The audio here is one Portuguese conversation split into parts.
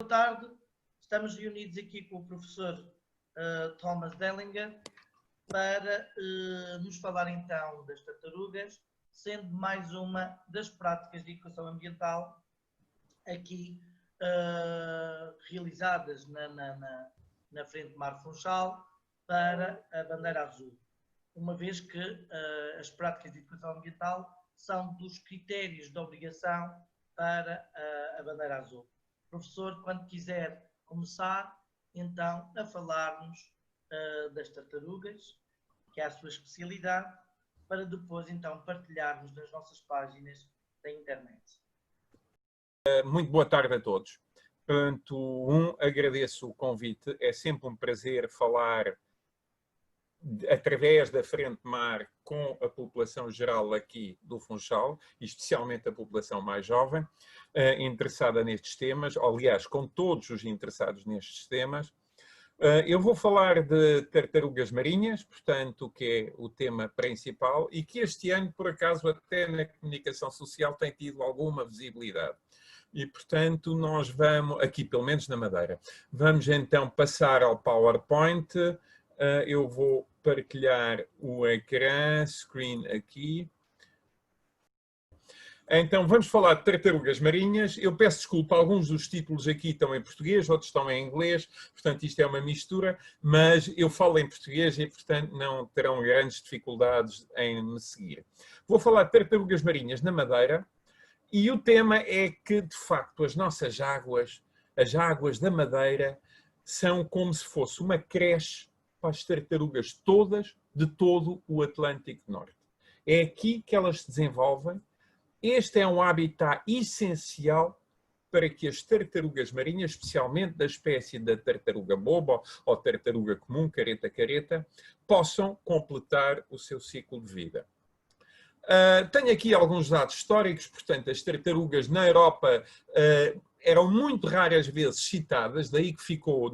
boa tarde. Estamos reunidos aqui com o professor Thomas Dellinger para nos falar então das tartarugas, sendo mais uma das práticas de educação ambiental aqui realizadas na Frente Mar Funchal para a bandeira azul, uma vez que as práticas de educação ambiental são dos critérios de obrigação para a bandeira azul. Professor, quando quiser começar, então, a falar-nos das tartarugas, que é a sua especialidade, para depois, então, partilharmos nas nossas páginas da internet. Muito boa tarde a todos. Portanto, agradeço o convite. É sempre um prazer falar através da Frente Mar com a população geral aqui do Funchal, e especialmente a população mais jovem, interessada nestes temas, aliás, com todos os interessados nestes temas. Eu vou falar de tartarugas marinhas, portanto, que é o tema principal, e que este ano, por acaso, até na comunicação social tem tido alguma visibilidade. E, portanto, nós vamos, aqui pelo menos na Madeira, vamos então passar ao PowerPoint. Eu vou partilhar o ecrã, screen aqui. Então, vamos falar de tartarugas marinhas. Eu peço desculpa, alguns dos títulos aqui estão em português, outros estão em inglês, portanto isto é uma mistura, mas eu falo em português e, portanto, não terão grandes dificuldades em me seguir. Vou falar de tartarugas marinhas na Madeira e o tema é que, de facto, as nossas águas, as águas da Madeira, são como se fosse uma creche para as tartarugas todas de todo o Atlântico Norte. É aqui que elas se desenvolvem. Este é um habitat essencial para que as tartarugas marinhas, especialmente da espécie da tartaruga boba ou tartaruga comum, careta-careta, possam completar o seu ciclo de vida. Tenho aqui alguns dados históricos, portanto, as tartarugas na Europa eram muito raras vezes citadas, daí que ficou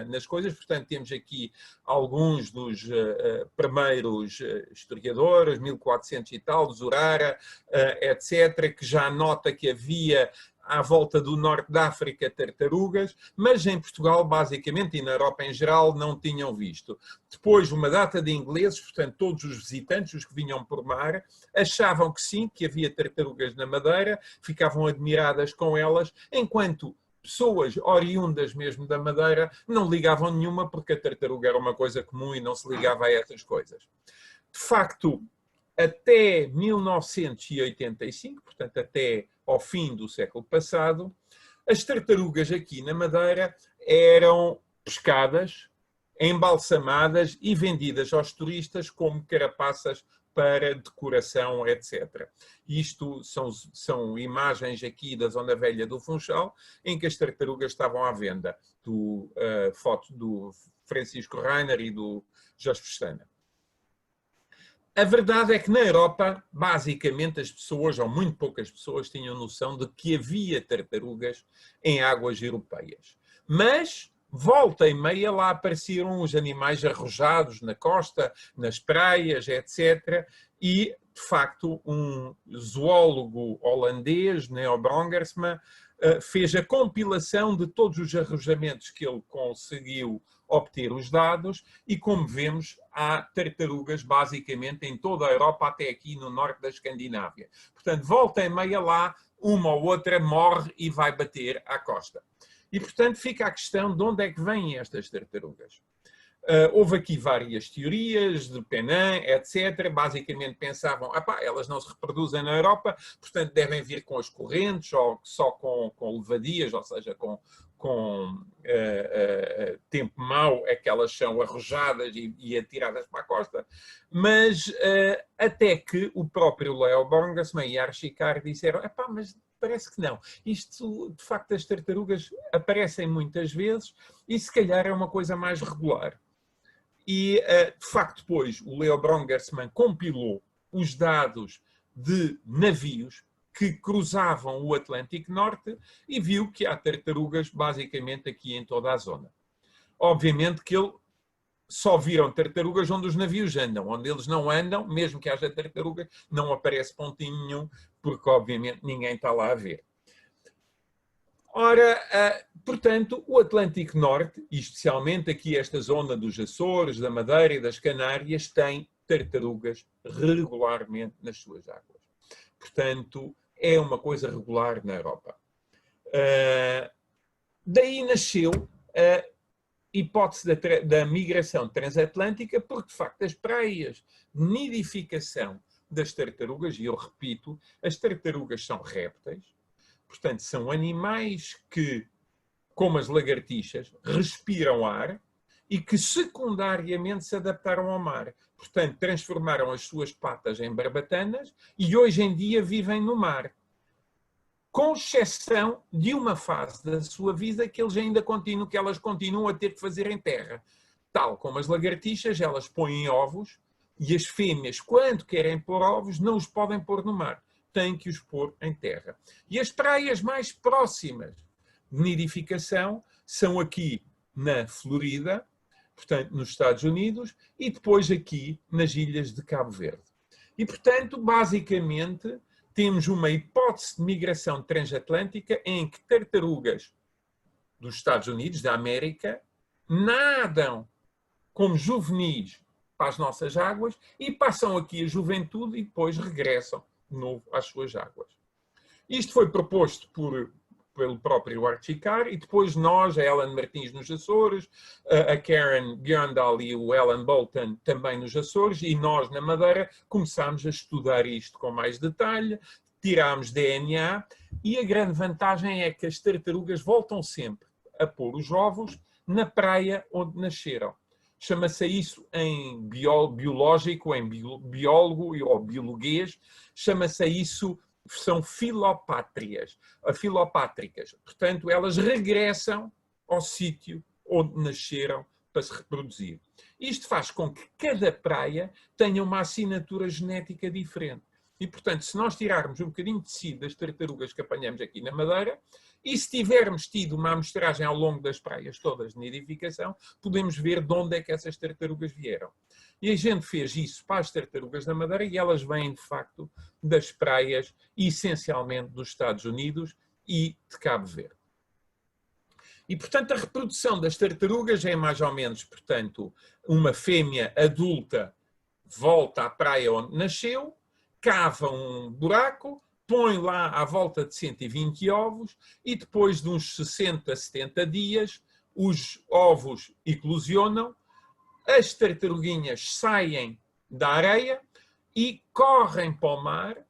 nas coisas. Portanto, temos aqui alguns dos primeiros historiadores, 1400 e tal, Zurara, etc., que já nota que havia à volta do norte da África tartarugas, mas em Portugal, basicamente, e na Europa em geral, não tinham visto. Depois, uma data de ingleses, portanto, todos os visitantes, os que vinham por mar, achavam que sim, que havia tartarugas na Madeira, ficavam admiradas com elas, enquanto pessoas oriundas mesmo da Madeira não ligavam nenhuma, porque a tartaruga era uma coisa comum e não se ligava a essas coisas. De facto, até 1985, portanto, até ao fim do século passado, as tartarugas aqui na Madeira eram pescadas, embalsamadas e vendidas aos turistas como carapaças para decoração, etc. Isto são imagens aqui da Zona Velha do Funchal, em que as tartarugas estavam à venda, foto do Francisco Reiner e do Jorge Pestana. A verdade é que na Europa, basicamente, as pessoas, ou muito poucas pessoas, tinham noção de que havia tartarugas em águas europeias. Mas, volta e meia, lá apareceram os animais arrojados na costa, nas praias, etc. E, de facto, um zoólogo holandês, Neo Brongersma, fez a compilação de todos os arrojamentos que ele conseguiu obter os dados e, como vemos, há tartarugas basicamente em toda a Europa, até aqui no norte da Escandinávia. Portanto, volta e meia lá, uma ou outra morre e vai bater à costa. E, portanto, fica a questão de onde é que vêm estas tartarugas. Houve aqui várias teorias de Penin, etc. Basicamente pensavam, elas não se reproduzem na Europa, portanto devem vir com as correntes ou só com levadias, ou seja, com tempo mau é que elas são arrojadas e atiradas para a costa. Mas até que o próprio Leo Brongersma e Archicard disseram, mas parece que não. Isto, de facto, as tartarugas aparecem muitas vezes e se calhar é uma coisa mais regular. E, de facto, depois o Leo Brongersma compilou os dados de navios que cruzavam o Atlântico Norte e viu que há tartarugas basicamente aqui em toda a zona. Obviamente que ele só viram tartarugas onde os navios andam. Onde eles não andam, mesmo que haja tartarugas, não aparece pontinho nenhum, porque obviamente ninguém está lá a ver. Ora, Portanto, o Atlântico Norte, e especialmente aqui esta zona dos Açores, da Madeira e das Canárias, tem tartarugas regularmente nas suas águas. Portanto, é uma coisa regular na Europa. Daí nasceu a hipótese da migração transatlântica, porque, de facto, as praias de nidificação das tartarugas, e eu repito, as tartarugas são répteis, portanto, são animais que, como as lagartixas, respiram ar e que secundariamente se adaptaram ao mar. Portanto, transformaram as suas patas em barbatanas e hoje em dia vivem no mar. Com exceção de uma fase da sua vida que elas continuam a ter que fazer em terra. Tal como as lagartixas, elas põem ovos e as fêmeas, quando querem pôr ovos, não os podem pôr no mar. Têm que os pôr em terra. E as praias mais próximas de nidificação são aqui na Flórida, portanto, nos Estados Unidos, e depois aqui nas ilhas de Cabo Verde. E, portanto, basicamente, temos uma hipótese de migração transatlântica em que tartarugas dos Estados Unidos, da América, nadam como juvenis para as nossas águas e passam aqui a juventude e depois regressam de novo às suas águas. Isto foi proposto pelo próprio Archie Carr e depois nós, a Ellen Martins nos Açores, a Karen Björndal e o Alan Bolton também nos Açores e nós na Madeira começámos a estudar isto com mais detalhe, tirámos DNA e a grande vantagem é que as tartarugas voltam sempre a pôr os ovos na praia onde nasceram. Chama-se isso em biológico, em biólogo ou biologuês, chama-se isso, são filopátricas. Portanto, elas regressam ao sítio onde nasceram para se reproduzir. Isto faz com que cada praia tenha uma assinatura genética diferente. E, portanto, se nós tirarmos um bocadinho de tecido das tartarugas que apanhamos aqui na Madeira, e se tivermos tido uma amostragem ao longo das praias todas de nidificação, podemos ver de onde é que essas tartarugas vieram. E a gente fez isso para as tartarugas da Madeira e elas vêm, de facto, das praias, essencialmente dos Estados Unidos e de Cabo Verde. E, portanto, a reprodução das tartarugas é mais ou menos, portanto, uma fêmea adulta volta à praia onde nasceu, cava um buraco, põe lá à volta de 120 ovos e depois de uns 60, 70 dias, os ovos eclosionam, as tartaruguinhas saem da areia e correm para o mar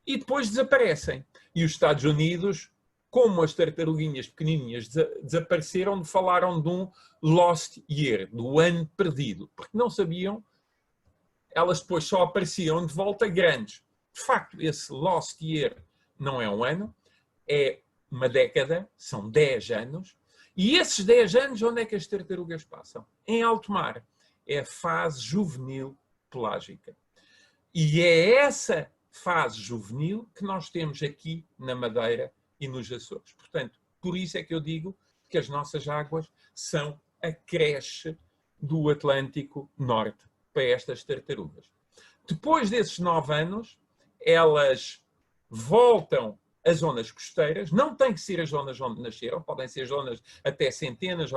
e depois desaparecem. E os Estados Unidos, como as tartaruguinhas pequenininhas desapareceram, falaram de um lost year, do ano perdido, porque não sabiam, elas depois só apareciam de volta grandes. De facto, esse lost year não é um ano, é uma década, são 10 anos. E esses 10 anos, onde é que as tartarugas passam? Em alto mar. É a fase juvenil pelágica. E é essa fase juvenil que nós temos aqui na Madeira e nos Açores. Portanto, por isso é que eu digo que as nossas águas são a creche do Atlântico Norte para estas tartarugas. Depois desses 9 anos, elas voltam às zonas costeiras, não tem que ser as zonas onde nasceram, podem ser zonas até centenas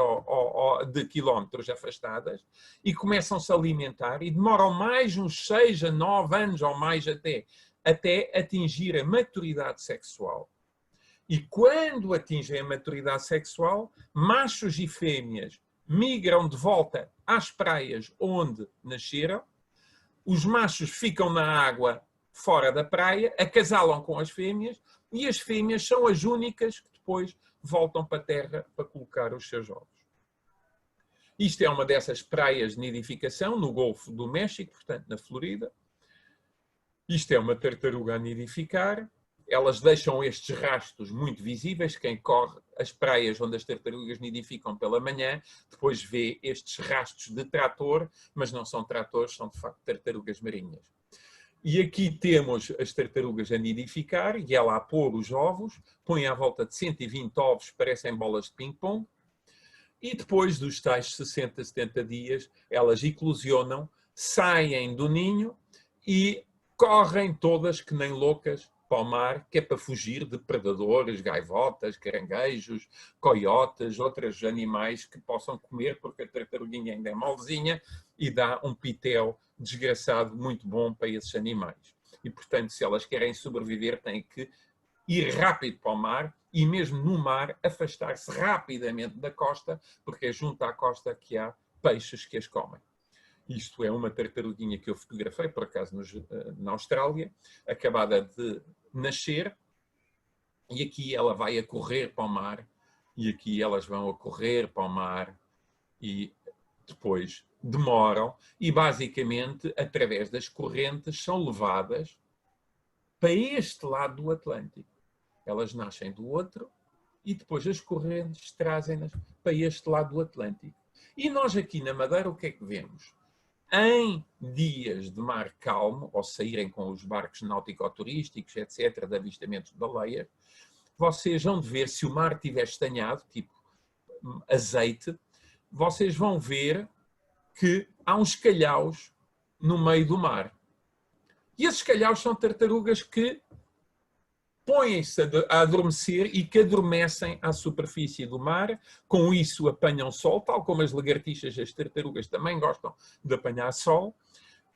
de quilómetros afastadas, e começam-se a alimentar e demoram mais uns 6 a 9 anos ou mais até atingir a maturidade sexual. E quando atingem a maturidade sexual, machos e fêmeas migram de volta às praias onde nasceram, os machos ficam na água fora da praia, acasalam com as fêmeas e as fêmeas são as únicas que depois voltam para a terra para colocar os seus ovos. Isto é uma dessas praias de nidificação no Golfo do México, portanto na Flórida. Isto é uma tartaruga a nidificar. Elas deixam estes rastros muito visíveis. Quem corre as praias onde as tartarugas nidificam pela manhã, depois vê estes rastros de trator, mas não são tratores, são de facto tartarugas marinhas. E aqui temos as tartarugas a nidificar e ela a pôr os ovos, põe à volta de 120 ovos, parecem bolas de ping-pong, e depois dos tais 60, 70 dias, elas eclosionam, saem do ninho e correm todas que nem loucas para o mar, que é para fugir de predadores, gaivotas, caranguejos, coiotes, outros animais que possam comer, porque a tartaruguinha ainda é malzinha e dá um pitel desgraçado muito bom para esses animais. E, portanto, se elas querem sobreviver, têm que ir rápido para o mar e, mesmo no mar, afastar-se rapidamente da costa, porque é junto à costa que há peixes que as comem. Isto é uma tartaruguinha que eu fotografei, por acaso, na Austrália, acabada de nascer, e aqui ela vai a correr para o mar, e aqui elas vão a correr para o mar, e depois demoram, e basicamente, através das correntes, são levadas para este lado do Atlântico. Elas nascem do outro, e depois as correntes trazem-nas para este lado do Atlântico. E nós aqui na Madeira, o que é que vemos? Em dias de mar calmo, ou saírem com os barcos náutico-turísticos, etc., de avistamentos de baleias, vocês vão ver, se o mar estiver estanhado, tipo azeite, vocês vão ver que há uns calhaus no meio do mar. E esses calhaus são tartarugas que põem-se a adormecer e que adormecem à superfície do mar, com isso apanham sol, tal como as lagartixas e as tartarugas também gostam de apanhar sol,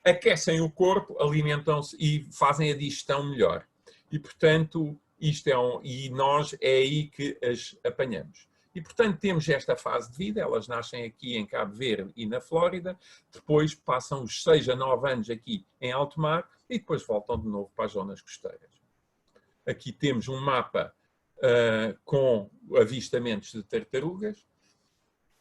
aquecem o corpo, alimentam-se e fazem a digestão melhor. E, portanto, isto e nós é aí que as apanhamos. E, portanto, temos esta fase de vida, elas nascem aqui em Cabo Verde e na Flórida, depois passam os 6 a 9 anos aqui em alto mar e depois voltam de novo para as zonas costeiras. Aqui temos um mapa com avistamentos de tartarugas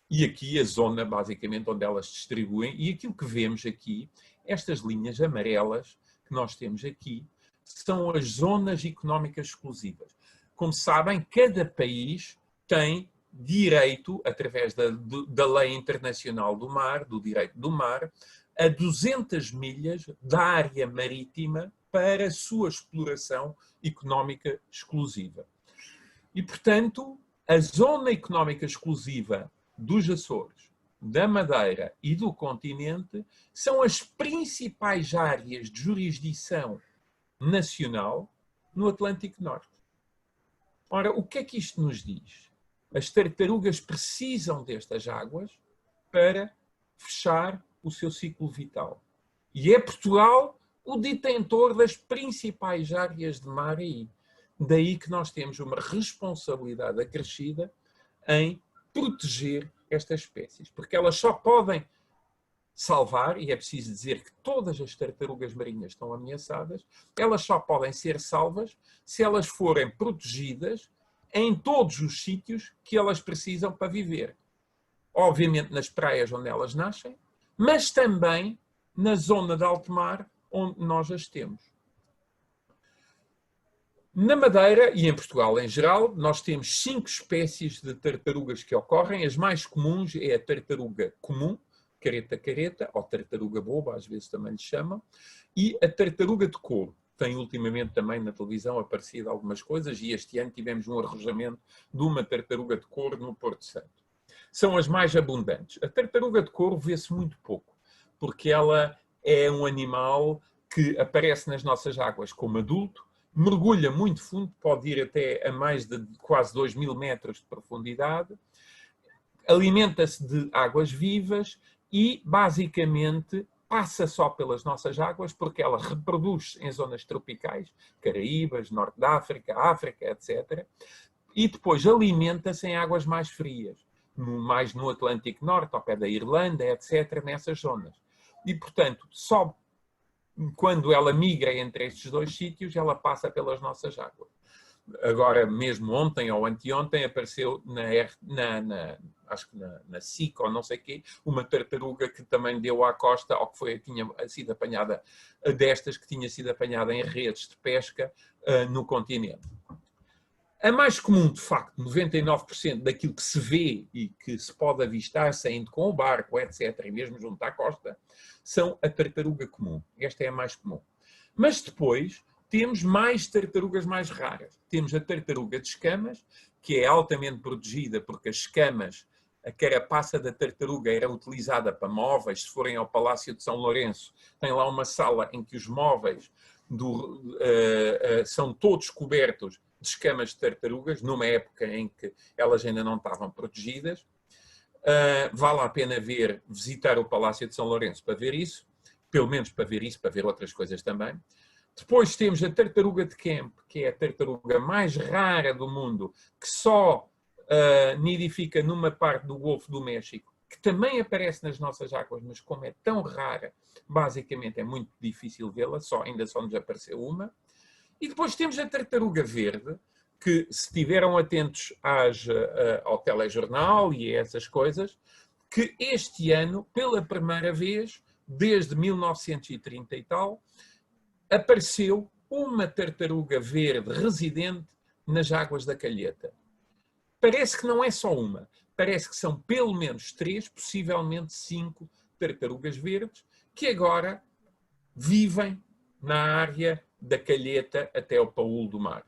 e aqui a zona, basicamente, onde elas se distribuem. E aquilo que vemos aqui, estas linhas amarelas que nós temos aqui, são as zonas económicas exclusivas. Como sabem, cada país tem direito, através da lei internacional do mar, do direito do mar, a 200 milhas da área marítima para a sua exploração económica exclusiva. E, portanto, a zona económica exclusiva dos Açores, da Madeira e do continente são as principais áreas de jurisdição nacional no Atlântico Norte. Ora, o que é que isto nos diz? As tartarugas precisam destas águas para fechar o seu ciclo vital. E é Portugal o detentor das principais áreas de mar aí. Daí que nós temos uma responsabilidade acrescida em proteger estas espécies, porque elas só podem salvar, e é preciso dizer que todas as tartarugas marinhas estão ameaçadas, elas só podem ser salvas se elas forem protegidas em todos os sítios que elas precisam para viver. Obviamente nas praias onde elas nascem, mas também na zona de alto mar onde nós as temos. Na Madeira e em Portugal em geral, nós temos 5 espécies de tartarugas que ocorrem. As mais comuns é a tartaruga comum, careta-careta, ou tartaruga boba, às vezes também lhe chamam, e a tartaruga de couro. Tem ultimamente também na televisão aparecido algumas coisas e este ano tivemos um arrojamento de uma tartaruga de couro no Porto Santo. São as mais abundantes. A tartaruga de couro vê-se muito pouco, porque ela é um animal que aparece nas nossas águas como adulto, mergulha muito fundo, pode ir até a mais de quase 2.000 metros de profundidade, alimenta-se de águas vivas e, basicamente, passa só pelas nossas águas porque ela reproduz-se em zonas tropicais, Caraíbas, Norte da África, África, etc. E depois alimenta-se em águas mais frias, mais no Atlântico Norte, ao pé da Irlanda, etc., nessas zonas. E, portanto, só quando ela migra entre estes dois sítios, ela passa pelas nossas águas. Agora, mesmo ontem ou anteontem, apareceu acho que na SIC ou não sei o quê, uma tartaruga que também deu à costa, ou que tinha sido apanhada, destas que tinha sido apanhada em redes de pesca no continente. A mais comum, de facto, 99% daquilo que se vê e que se pode avistar saindo com o barco, etc., e mesmo junto à costa, são a tartaruga comum. Esta é a mais comum. Mas depois temos mais tartarugas mais raras. Temos a tartaruga de escamas, que é altamente protegida porque as escamas, a carapaça da tartaruga era utilizada para móveis. Se forem ao Palácio de São Lourenço, tem lá uma sala em que os móveis são todos cobertos de escamas de tartarugas, numa época em que elas ainda não estavam protegidas. Vale a pena visitar o Palácio de São Lourenço para ver isso, pelo menos para ver isso, para ver outras coisas também. Depois temos a tartaruga de Kemp, que é a tartaruga mais rara do mundo, que só nidifica numa parte do Golfo do México, que também aparece nas nossas águas, mas como é tão rara, basicamente é muito difícil vê-la, ainda só nos apareceu uma. E depois temos a tartaruga verde, que se estiveram atentos ao telejornal e a essas coisas, que este ano, pela primeira vez, desde 1930 e tal, apareceu uma tartaruga verde residente nas águas da Calheta. Parece que não é só uma, parece que são pelo menos 3, possivelmente 5 tartarugas verdes, que agora vivem na área da Calheta até o Paúl do Mar.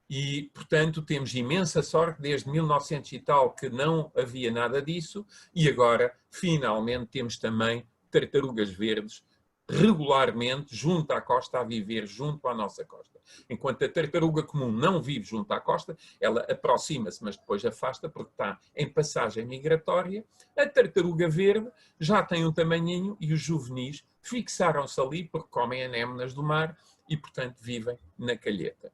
E, portanto, temos imensa sorte, desde 1900 e tal, que não havia nada disso, e agora, finalmente, temos também tartarugas verdes regularmente junto à costa, a viver junto à nossa costa. Enquanto a tartaruga comum não vive junto à costa, ela aproxima-se, mas depois afasta, porque está em passagem migratória. A tartaruga verde já tem um tamanhinho e os juvenis fixaram-se ali porque comem anémonas do mar e, portanto, vivem na Calheta.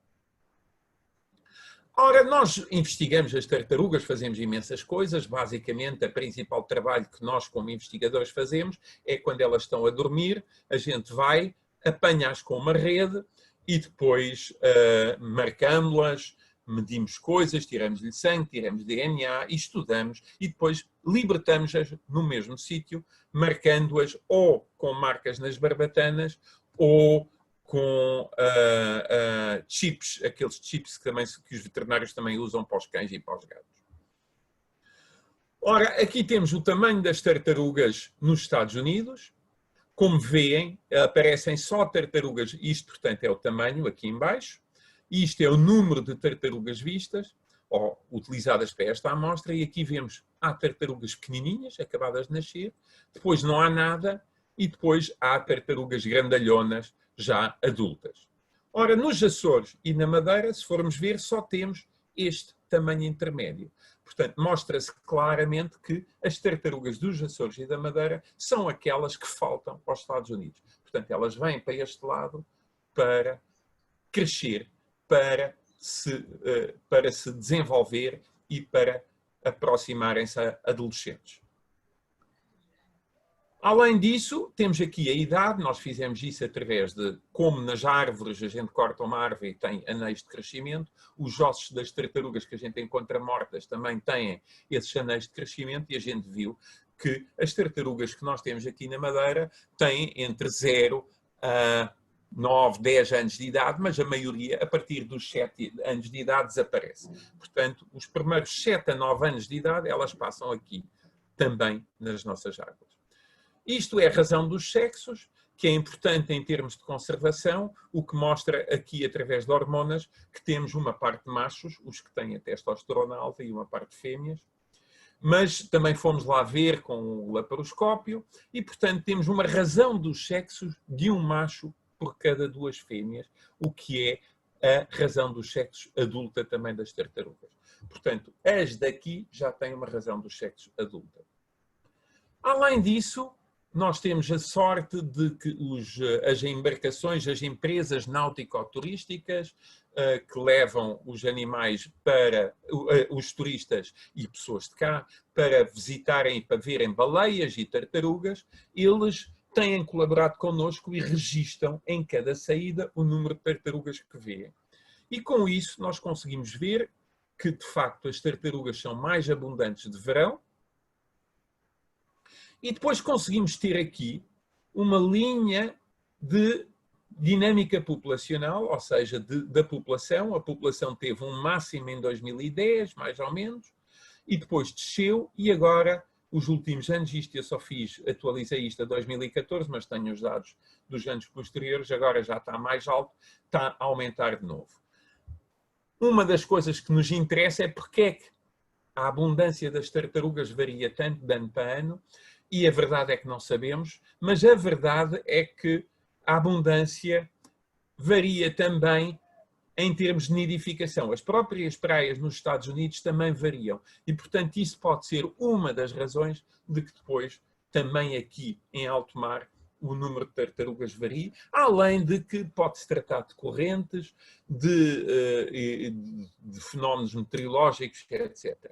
Ora, nós investigamos as tartarugas, fazemos imensas coisas. Basicamente, o principal trabalho que nós, como investigadores, fazemos é quando elas estão a dormir, a gente vai, apanha-as com uma rede e depois marcamos-las, medimos coisas, tiramos-lhe sangue, tiramos DNA e estudamos e depois libertamos-as no mesmo sítio, marcando-as ou com marcas nas barbatanas ou com chips, aqueles chips que os veterinários também usam para os cães e para os gatos. Ora, aqui temos o tamanho das tartarugas nos Estados Unidos. Como veem, aparecem só tartarugas, isto, portanto, é o tamanho aqui em baixo. Isto é o número de tartarugas vistas, ou utilizadas para esta amostra, e aqui vemos, há tartarugas pequenininhas, acabadas de nascer, depois não há nada, e depois há tartarugas grandalhonas, já adultas. Ora, nos Açores e na Madeira, se formos ver, só temos este tamanho intermédio. Portanto, mostra-se claramente que as tartarugas dos Açores e da Madeira são aquelas que faltam aos Estados Unidos. Portanto, elas vêm para este lado para crescer, para se desenvolver e para aproximarem-se a adolescentes. Além disso, temos aqui a idade. Nós fizemos isso através de como nas árvores a gente corta uma árvore e tem anéis de crescimento. Os ossos das tartarugas que a gente encontra mortas também têm esses anéis de crescimento e a gente viu que as tartarugas que nós temos aqui na Madeira têm entre 0 a 9, 10 anos de idade, mas a maioria, a partir dos 7 anos de idade, desaparece. Portanto, os primeiros 7 a 9 anos de idade, elas passam aqui também nas nossas águas. Isto é a razão dos sexos, que é importante em termos de conservação, o que mostra aqui, através de hormonas, que temos uma parte de machos, os que têm a testosterona alta, e uma parte de fêmeas. Mas também fomos lá ver com o laparoscópio e, portanto, temos uma razão dos sexos de um macho por cada 2 fêmeas, o que é a razão dos sexos adulta também das tartarugas. Portanto, as daqui já têm uma razão dos sexos adulta. Além disso, nós temos a sorte de que as embarcações, as empresas náutico-turísticas que levam os animais para os turistas e pessoas de cá para visitarem e para verem baleias e tartarugas, eles têm colaborado connosco e registam em cada saída o número de tartarugas que vêem. E com isso nós conseguimos ver que, de facto, as tartarugas são mais abundantes de verão. E depois conseguimos ter aqui uma linha de dinâmica populacional, ou seja, da população. A população teve um máximo em 2010, mais ou menos, e depois desceu, e agora, os últimos anos, isto eu só atualizei isto a 2014, mas tenho os dados dos anos posteriores, agora já está mais alto, está a aumentar de novo. Uma das coisas que nos interessa é porque é que a abundância das tartarugas varia tanto de ano para ano, e a verdade é que não sabemos, mas a verdade é que a abundância varia também em termos de nidificação. As próprias praias nos Estados Unidos também variam. E, portanto, isso pode ser uma das razões de que depois, também aqui em alto mar, o número de tartarugas varia, além de que pode-se tratar de correntes, de fenómenos meteorológicos, etc.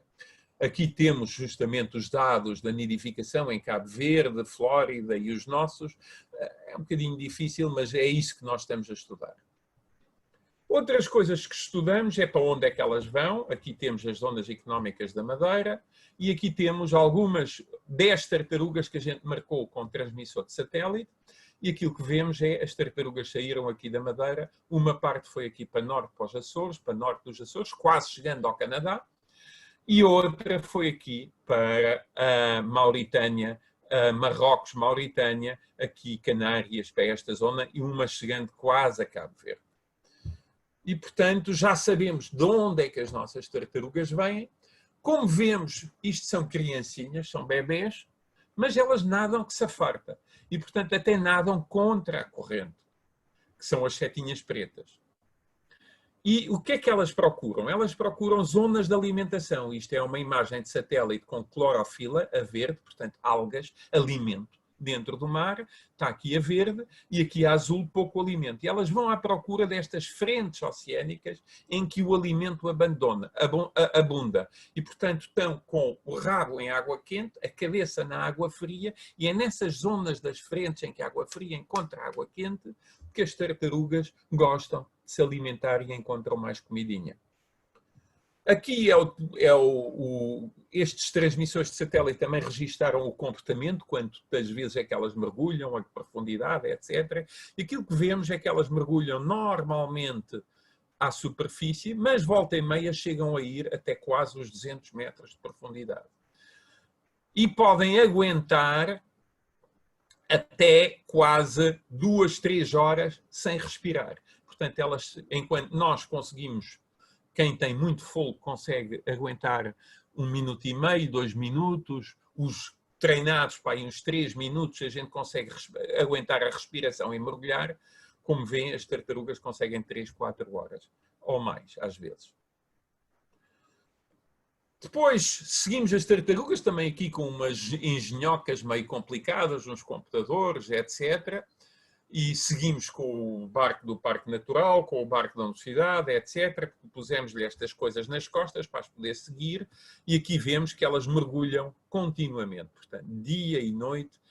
Aqui temos justamente os dados da nidificação em Cabo Verde, Flórida e os nossos. É um bocadinho difícil, mas é isso que nós estamos a estudar. Outras coisas que estudamos é para onde é que elas vão. Aqui temos as zonas económicas da Madeira e aqui temos algumas 10 tartarugas que a gente marcou com transmissor de satélite e aquilo que vemos é as tartarugas saíram aqui da Madeira. Uma parte foi aqui para norte, para os Açores, para norte dos Açores, quase chegando ao Canadá, e outra foi aqui para a Mauritânia, Marrocos, Mauritânia, aqui Canárias, para esta zona, e uma chegando quase a Cabo Verde. E, portanto, já sabemos de onde é que as nossas tartarugas vêm. Como vemos, isto são criancinhas, são bebés, mas elas nadam que se afarta. E, portanto, até nadam contra a corrente, que são as setinhas pretas. E o que é que elas procuram? Elas procuram zonas de alimentação. Isto é uma imagem de satélite com clorofila, a verde, portanto, algas, alimento. Dentro do mar, está aqui a verde e aqui a azul, pouco alimento. E elas vão à procura destas frentes oceânicas em que o alimento abunda. E, portanto, estão com o rabo em água quente, a cabeça na água fria, e é nessas zonas das frentes em que a água fria encontra a água quente que as tartarugas gostam de se alimentar e encontram mais comidinha. Aqui estes transmissores de satélite também registaram o comportamento, quantas vezes é que elas mergulham, a profundidade, etc. E aquilo que vemos é que elas mergulham normalmente à superfície, mas volta e meia chegam a ir até quase os 200 metros de profundidade. E podem aguentar até quase 2, 3 horas sem respirar. Portanto, elas, enquanto nós conseguimos... Quem tem muito fogo consegue aguentar 1 minuto e meio, 2 minutos. Os treinados para aí uns 3 minutos a gente consegue aguentar a respiração e mergulhar. Como veem, as tartarugas conseguem 3, 4 horas ou mais, às vezes. Depois seguimos as tartarugas também aqui com umas engenhocas meio complicadas, uns computadores, etc. E seguimos com o barco do Parque Natural, com o barco da Universidade, etc. Pusemos-lhe estas coisas nas costas para as poder seguir. E aqui vemos que elas mergulham continuamente. Portanto, dia e noite,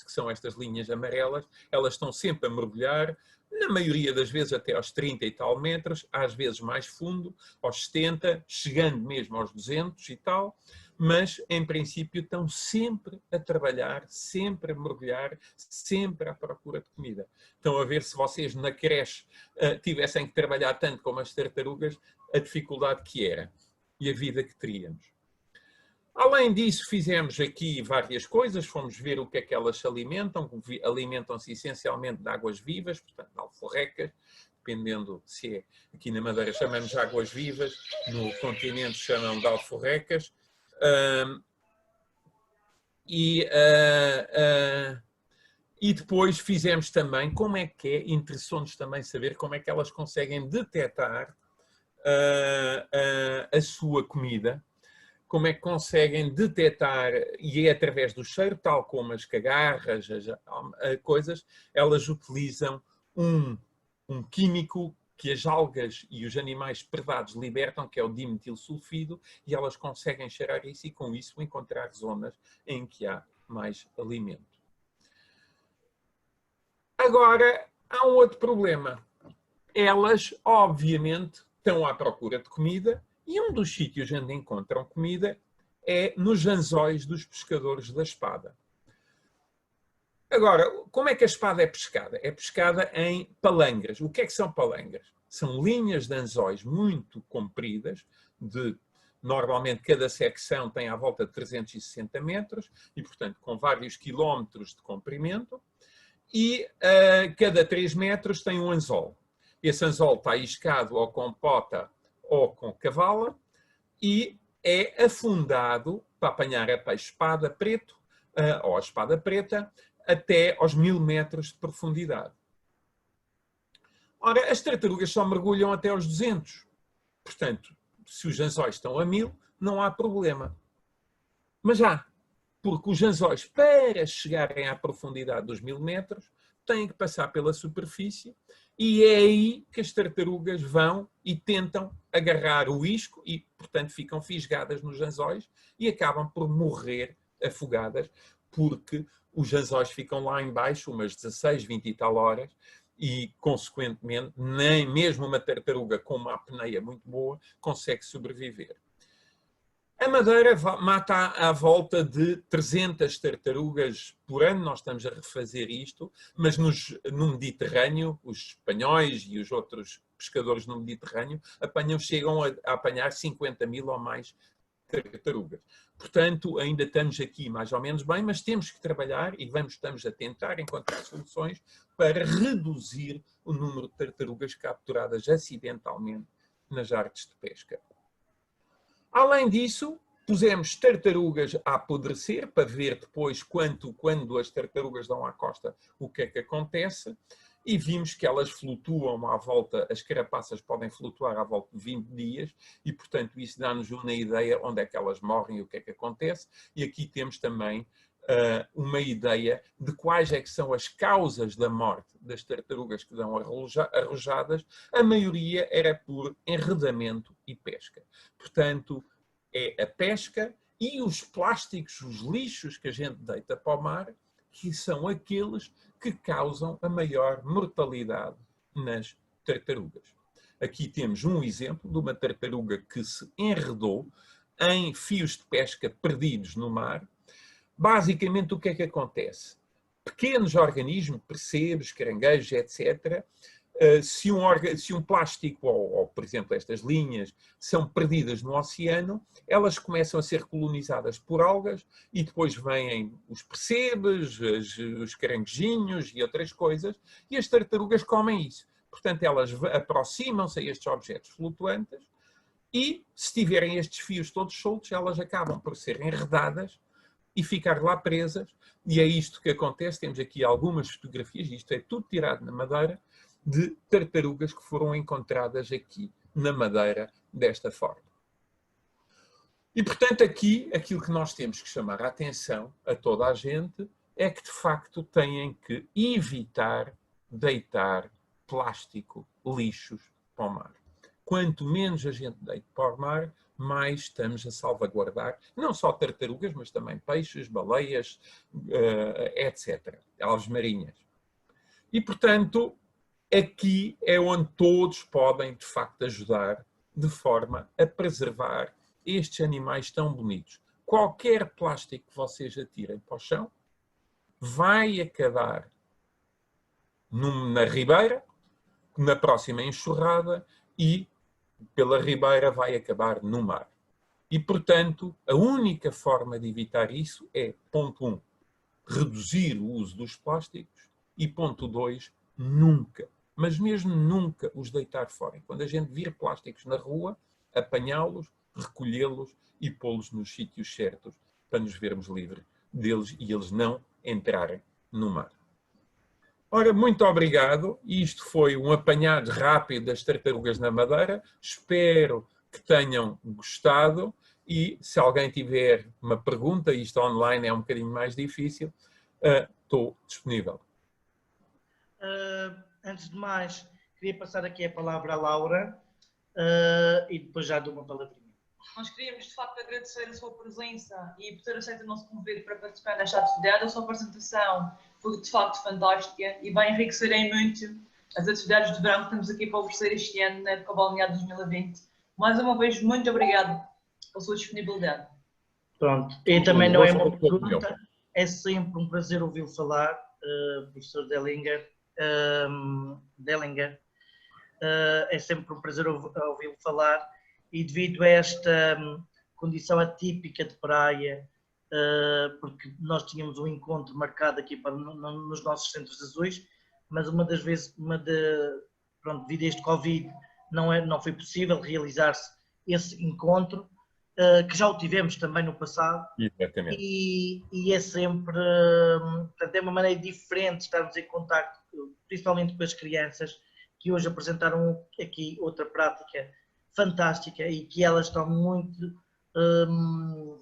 que são estas linhas amarelas, elas estão sempre a mergulhar, na maioria das vezes até aos 30 e tal metros, às vezes mais fundo, aos 70, chegando mesmo aos 200 e tal. Mas, em princípio, estão sempre a trabalhar, sempre a mergulhar, sempre à procura de comida. Estão a ver se vocês na creche tivessem que trabalhar tanto como as tartarugas, a dificuldade que era e a vida que teríamos. Além disso, fizemos aqui várias coisas, fomos ver o que é que elas se alimentam. Alimentam-se essencialmente de águas vivas, portanto, de alforrecas, dependendo se é aqui na Madeira chamamos de águas vivas, no continente chamam de alforrecas. E depois fizemos também como é que é, interessou-nos também saber como é que elas conseguem detectar a sua comida, como é que conseguem detectar, e é através do cheiro, tal como as cagarras, as coisas, elas utilizam um químico que as algas e os animais predados libertam, que é o dimetilsulfido, e elas conseguem cheirar isso e com isso encontrar zonas em que há mais alimento. Agora, há um outro problema. Elas, obviamente, estão à procura de comida e um dos sítios onde encontram comida é nos anzóis dos pescadores da espada. Agora, como é que a espada é pescada? É pescada em palangras. O que é que são palangras? São linhas de anzóis muito compridas, normalmente cada secção tem à volta de 360 metros e, portanto, com vários quilómetros de comprimento, e cada 3 metros tem um anzol. Esse anzol está iscado ou com pota ou com cavala e é afundado para apanhar a peixe-espada preto ou a espada preta até aos 1000 metros de profundidade. Ora, as tartarugas só mergulham até aos 200. Portanto, se os anzóis estão a 1000, não há problema. Mas há, porque os anzóis, para chegarem à profundidade dos 1000 metros, têm que passar pela superfície e é aí que as tartarugas vão e tentam agarrar o isco e, portanto, ficam fisgadas nos anzóis e acabam por morrer afogadas, porque os anzóis ficam lá embaixo umas 16, 20 e tal horas e, consequentemente, nem mesmo uma tartaruga com uma apneia muito boa consegue sobreviver. A Madeira mata à volta de 300 tartarugas por ano, nós estamos a refazer isto, mas no Mediterrâneo, os espanhóis e os outros pescadores no Mediterrâneo chegam a apanhar 50 mil ou mais tartarugas. Portanto, ainda estamos aqui mais ou menos bem, mas temos que trabalhar e estamos a tentar encontrar soluções para reduzir o número de tartarugas capturadas acidentalmente nas artes de pesca. Além disso, pusemos tartarugas a apodrecer para ver depois quando as tartarugas dão à costa o que é que acontece e vimos que elas flutuam à volta, as carapaças podem flutuar à volta de 20 dias e, portanto, isso dá-nos uma ideia onde é que elas morrem e o que é que acontece. E aqui temos também uma ideia de quais é que são as causas da morte das tartarugas que dão arrojadas. A maioria era por enredamento e pesca. Portanto, é a pesca e os plásticos, os lixos que a gente deita para o mar, que são aqueles que causam a maior mortalidade nas tartarugas. Aqui temos um exemplo de uma tartaruga que se enredou em fios de pesca perdidos no mar. Basicamente, o que é que acontece? Pequenos organismos, percebes, caranguejos, etc., se um plástico, ou, por exemplo, estas linhas, são perdidas no oceano, elas começam a ser colonizadas por algas e depois vêm os percebes, os caranguejinhos e outras coisas, e as tartarugas comem isso. Portanto, elas aproximam-se a estes objetos flutuantes e, se tiverem estes fios todos soltos, elas acabam por ser enredadas e ficar lá presas. E é isto que acontece. Temos aqui algumas fotografias, isto é tudo tirado na Madeira, de tartarugas que foram encontradas aqui na Madeira desta forma. E, portanto, aqui, aquilo que nós temos que chamar a atenção a toda a gente é que, de facto, têm que evitar deitar plástico, lixos para o mar. Quanto menos a gente deita para o mar, mais estamos a salvaguardar, não só tartarugas, mas também peixes, baleias, etc., aves marinhas. E, portanto, aqui é onde todos podem, de facto, ajudar de forma a preservar estes animais tão bonitos. Qualquer plástico que vocês atirem para o chão vai acabar na ribeira, na próxima enxurrada e pela ribeira vai acabar no mar. E, portanto, a única forma de evitar isso é, ponto 1, reduzir o uso dos plásticos e, ponto 2, nunca, mas mesmo nunca os deitar fora. Quando a gente vir plásticos na rua, apanhá-los, recolhê-los e pô-los nos sítios certos para nos vermos livres deles e eles não entrarem no mar. Ora, muito obrigado. Isto foi um apanhado rápido das tartarugas na Madeira. Espero que tenham gostado e se alguém tiver uma pergunta, isto online é um bocadinho mais difícil, estou disponível. Antes de mais, queria passar aqui a palavra à Laura e depois já dou uma palavrinha. Nós queríamos, de facto, agradecer a sua presença e por ter aceito o nosso convite para participar nesta atividade. A sua apresentação foi, de facto, fantástica e vai enriquecer em muito as atividades de verão que temos aqui para oferecer este ano na época balnear 2020. Mais uma vez, muito obrigado pela sua disponibilidade. Pronto, e também não é uma pergunta, é sempre um prazer ouvi-lo falar, professor Dellinger. É sempre um prazer ouvi-lo falar e devido a esta condição atípica de praia, porque nós tínhamos um encontro marcado aqui nos nossos centros azuis, mas uma das vezes, devido a este Covid, não foi possível realizar-se esse encontro, que já o tivemos também no passado. Exatamente. E é sempre, portanto, é uma maneira diferente de estarmos em contacto, principalmente com as crianças, que hoje apresentaram aqui outra prática fantástica e que elas estão muito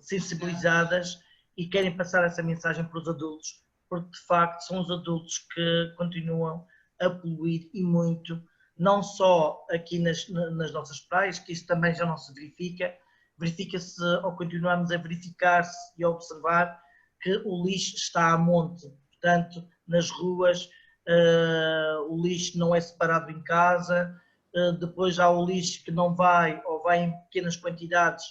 sensibilizadas e querem passar essa mensagem para os adultos, porque de facto são os adultos que continuam a poluir e muito, não só aqui nas nossas praias, que isso também já não se verifica, verifica-se ou continuamos a verificar-se e a observar que o lixo está a monte, portanto, nas ruas, o lixo não é separado em casa, depois há o lixo que não vai ou vai em pequenas quantidades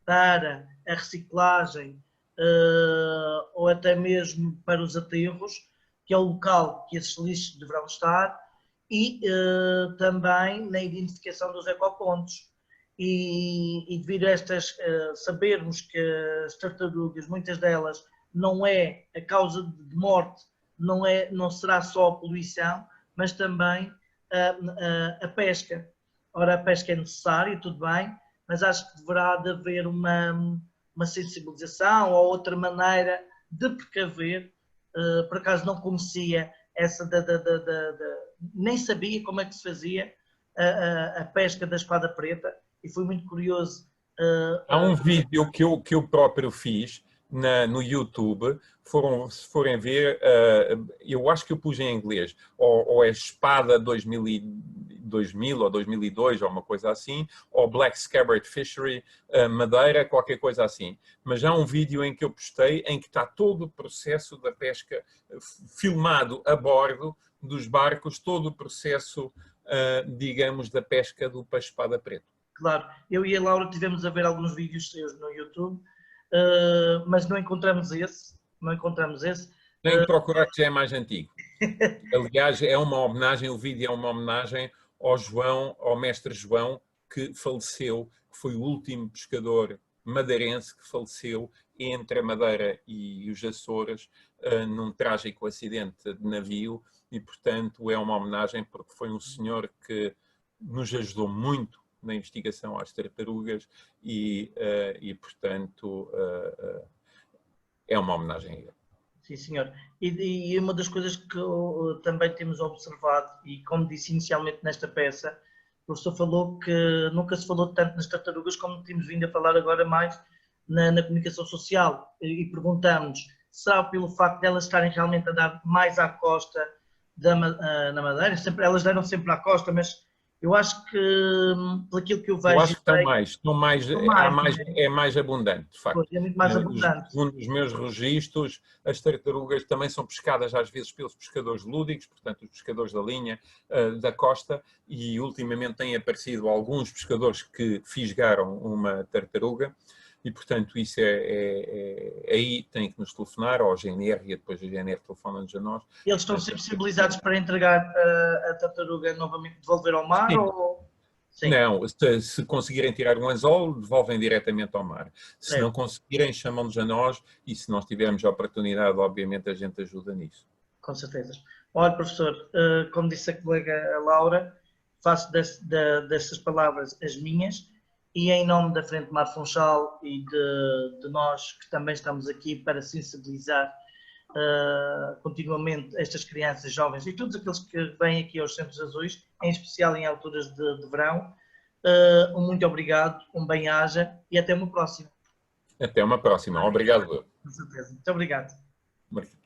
para a reciclagem ou até mesmo para os aterros, que é o local que esses lixos deverão estar, e também na identificação dos ecopontos. E devido a estas, sabermos que as tartarugas, muitas delas, não é a causa de morte, não será só a poluição, mas também a pesca. Ora, a pesca é necessária, tudo bem, mas acho que deverá de haver uma sensibilização ou outra maneira de precaver. Por acaso não conhecia essa nem sabia como é que se fazia a pesca da espada preta e foi muito curioso. Há um vídeo que eu próprio fiz no YouTube, se forem ver, eu acho que eu pus em inglês, ou é Espada 2000 ou 2002, ou uma coisa assim, ou Black Scabbard Fishery, Madeira, qualquer coisa assim. Mas há um vídeo em que eu postei em que está todo o processo da pesca filmado a bordo dos barcos, todo o processo, digamos, da pesca do peixe-espada preto. Claro, eu e a Laura tivemos a ver alguns vídeos seus no YouTube, mas não encontramos esse. Tenho que procurar, que já é mais antigo. Aliás, é uma homenagem, o vídeo é uma homenagem ao mestre João, que faleceu, que foi o último pescador madeirense que faleceu entre a Madeira e os Açores, num trágico acidente de navio, e portanto é uma homenagem porque foi um senhor que nos ajudou muito na investigação às tartarugas e portanto, é uma homenagem a ele. Sim, senhor. E uma das coisas que também temos observado, e como disse inicialmente nesta peça, o professor falou que nunca se falou tanto nas tartarugas como temos vindo a falar agora mais na comunicação social. E perguntamos, será pelo facto de elas estarem realmente a dar mais à costa na Madeira? Elas deram sempre à costa, mas eu acho que, pelo aquilo que eu vejo... Eu acho que é mais abundante, de facto. É muito mais abundante. Segundo os meus registros, as tartarugas também são pescadas às vezes pelos pescadores lúdicos, portanto os pescadores da linha, da costa, e ultimamente têm aparecido alguns pescadores que fisgaram uma tartaruga, e portanto isso aí tem que nos telefonar ao GNR e depois a GNR telefona-nos a nós. Eles estão sempre sensibilizados para entregar a tartaruga novamente, devolver ao mar? Sim. Ou... Sim. Não, se conseguirem tirar um anzol, devolvem diretamente ao mar. Se não conseguirem, chamam-nos a nós, e se nós tivermos a oportunidade, obviamente a gente ajuda nisso. Com certeza. Olha, professor, como disse a colega Laura, faço destas palavras as minhas, e em nome da Frente Mar Funchal e de nós que também estamos aqui para sensibilizar continuamente estas crianças, jovens e todos aqueles que vêm aqui aos Centros Azuis, em especial em alturas de verão, um muito obrigado, um bem-aja e até uma próxima. Até uma próxima. Obrigado. Com certeza. Muito obrigado. Obrigado.